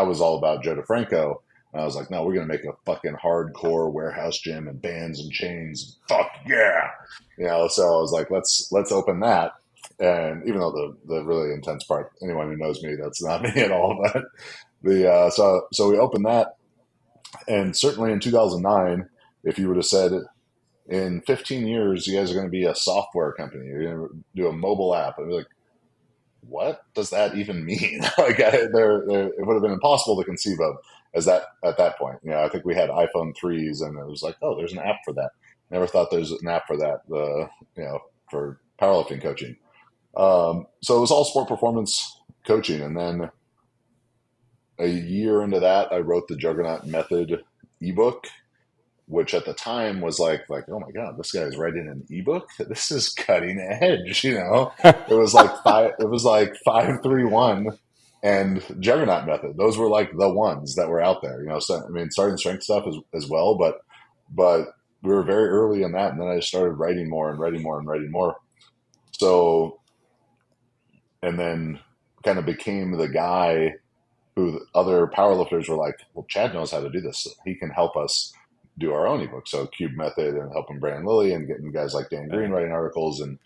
I was all about Joe DeFranco. And I was like, no, we're going to make a fucking hardcore warehouse gym and bands and chains. Fuck yeah. So I was like, let's open that. And even though the really intense part, anyone who knows me, that's not me at all. But so we opened that. And certainly in 2009, if you would have said in 15 years, you guys are going to be a software company, you're going to do a mobile app, I'd be like, what does that even mean? It would have been impossible to conceive of as that at that point. I think we had iPhone 3s, and it was like, oh, there's an app for that. Never thought there's an app for that. For powerlifting coaching. So it was all sport performance coaching, and then a year into that, I wrote the Juggernaut Method ebook, which at the time was like, oh my God, this guy's writing an ebook. This is cutting edge. It was like 531 and Juggernaut Method. Those were like the ones that were out there. So, starting strength stuff as well, but we were very early in that, and then I just started writing more and writing more and writing more. So, and then kind of became the guy who other powerlifters were like, well, Chad knows how to do this. He can help us do our own ebook. So Cube Method, and helping Brandon Lilly and getting guys like Dan Green writing articles, and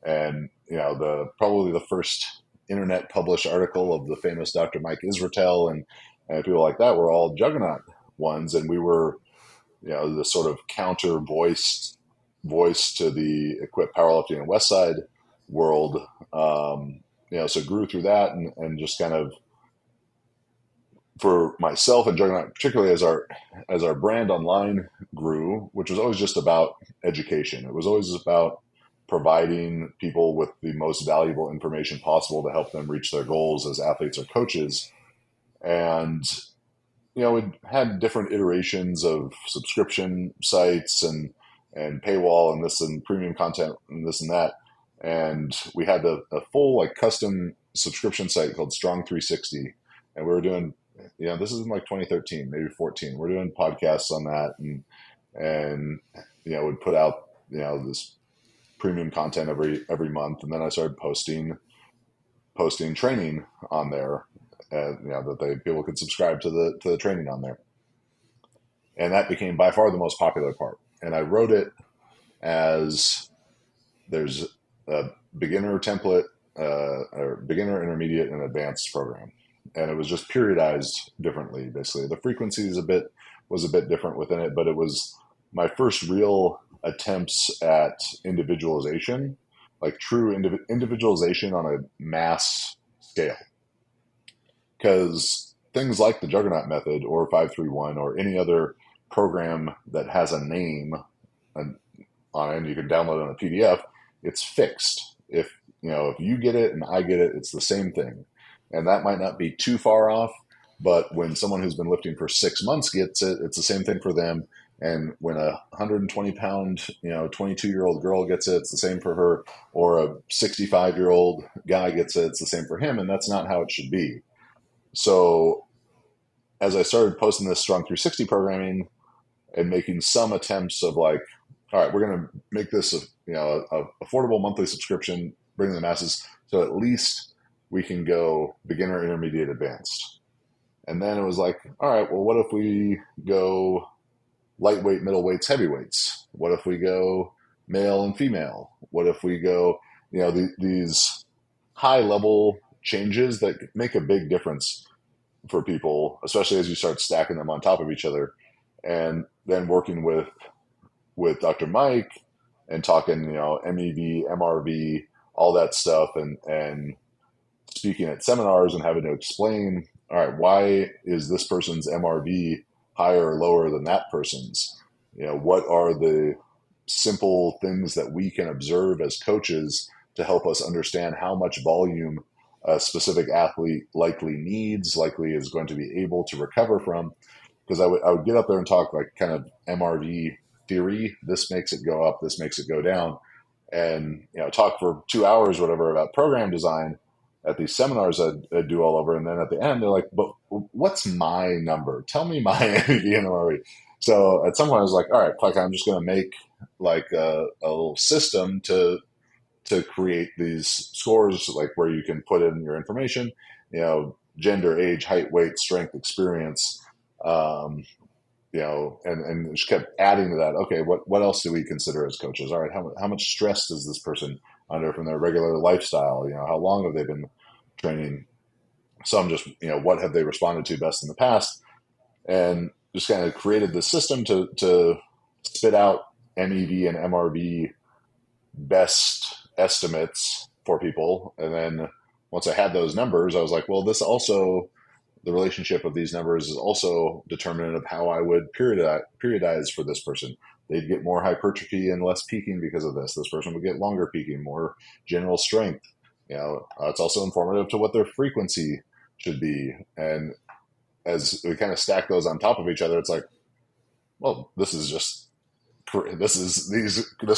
probably the first internet published article of the famous Dr. Mike Israetel and people like that were all Juggernaut ones. And we were, the sort of counter voice to the equipped powerlifting and Westside world. So grew through that, and just kind of, for myself and Juggernaut, particularly as our brand online grew, which was always just about education. It was always about providing people with the most valuable information possible to help them reach their goals as athletes or coaches. And, we had different iterations of subscription sites and paywall and this and premium content and this and that. And we had a full custom subscription site called Strong 360. And we were doing, this is in 2013, maybe 14. We're doing podcasts on that, and would put out this premium content every month, and then I started posting training on there, that people could subscribe to the training on there, and that became by far the most popular part. And I wrote it as there's a beginner template, or beginner, intermediate, and advanced program. And it was just periodized differently. Basically, the frequency was a bit different within it, but it was my first real attempts at individualization, like true individualization on a mass scale. Because things like the Juggernaut Method or 531 or any other program that has a name on it, and you can download it on a PDF, it's fixed. If you get it and I get it, it's the same thing. And that might not be too far off, but when someone who's been lifting for 6 months gets it, it's the same thing for them. And when a 120-pound, 22-year-old girl gets it, it's the same for her. Or a 65-year-old guy gets it, it's the same for him. And that's not how it should be. So as I started posting this Strong 360 programming and making some attempts of all right, we're going to make this a affordable monthly subscription, bring the masses, so at least we can go beginner, intermediate, advanced. And then it was like, all right, well, what if we go lightweight, middleweights, heavyweights? What if we go male and female? What if we go, these high level changes that make a big difference for people, especially as you start stacking them on top of each other. And then working with Dr. Mike and talking, MEV, MRV, all that stuff, and speaking at seminars and having to explain, all right, why is this person's MRV higher or lower than that person's? What are the simple things that we can observe as coaches to help us understand how much volume a specific athlete likely is going to be able to recover from? Because I would get up there and talk kind of MRV theory. This makes it go up, this makes it go down, and talk for 2 hours, whatever, about program design at these seminars I'd do all over. And then at the end, they're like, but what's my number? Tell me my MRV. So at some point I was like, all right, I'm just going to make a little system to create these scores, where you can put in your information, gender, age, height, weight, strength, experience, um, and just kept adding to that. Okay, what else do we consider as coaches? All right, how much stress does this person under from their regular lifestyle? How long have they been training? Some just, what have they responded to best in the past? And just kind of created this system to spit out MEV and MRV best estimates for people. And then once I had those numbers, I was like, well, this also, the relationship of these numbers is also determinant of how I would periodize for this person. They'd get more hypertrophy and less peaking because of this. This person would get longer peaking, more general strength. It's also informative to what their frequency should be. And as we kind of stack those on top of each other, it's like, well, this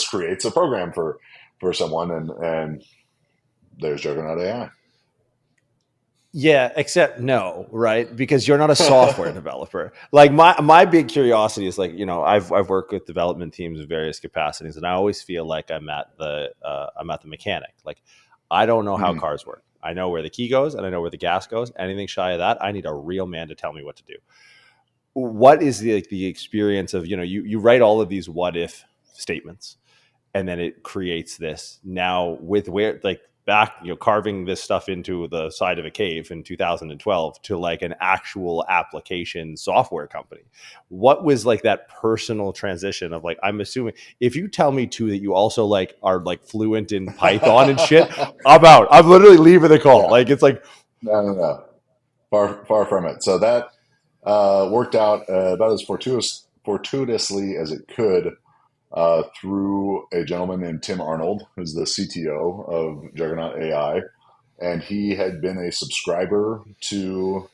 creates a program for someone, and there's Juggernaut AI. Yeah, except no, right? Because you're not a software developer. Like my big curiosity is like, I've worked with development teams in various capacities, and I always feel like I'm at the mechanic. Like, I don't know how Mm-hmm. cars work. I know where the key goes and I know where the gas goes. Anything shy of that, I need a real man to tell me what to do. What is the experience of, you write all of these what if statements, and then it creates this now with where like back, carving this stuff into the side of a cave in 2012 to like an actual application software company. What was like that personal transition of like, I'm assuming if you tell me too that you also like are like fluent in Python and shit, I'm out. I'm literally leaving the call. Yeah, Like, it's like, no, far from it. So that worked out about as fortuitously as it could through a gentleman named Tim Arnold, who's the CTO of Juggernaut AI, and he had been a subscriber to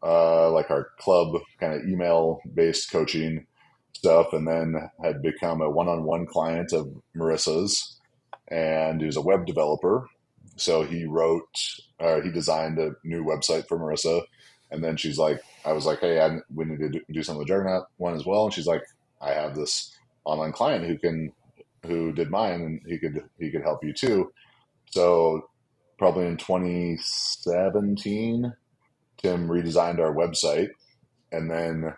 like our club kind of email based coaching stuff, and then had become a one-on-one client of Marissa's, and he was a web developer. So he designed a new website for Marissa, and then she's like, I was like, hey, we need to do some of the Juggernaut one as well, and she's like, I have this online client who did mine, and he could help you too. So probably in 2017, Tim redesigned our website, and then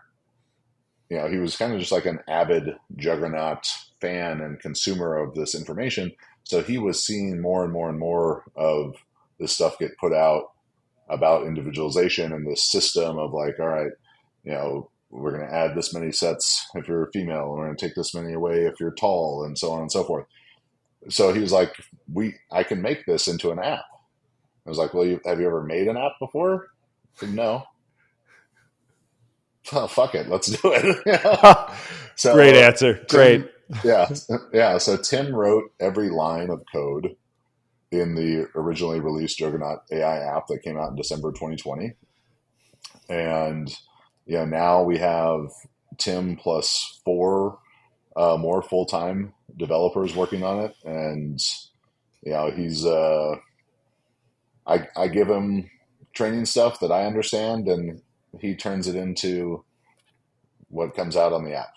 he was kind of just like an avid Juggernaut fan and consumer of this information. So he was seeing more and more and more of this stuff get put out about individualization and this system of like, all right, we're going to add this many sets if you're a female, and we're going to take this many away if you're tall, and so on and so forth. So he was like, I can make this into an app. I was like, well, have you ever made an app before? I said, no. Oh, fuck it, let's do it. great So answer. Great. Tim, yeah, yeah. So Tim wrote every line of code in the originally released Juggernaut AI app that came out in December 2020, and now we have Tim plus four more full time developers working on it, and he's I give him training stuff that I understand, and he turns it into what comes out on the app.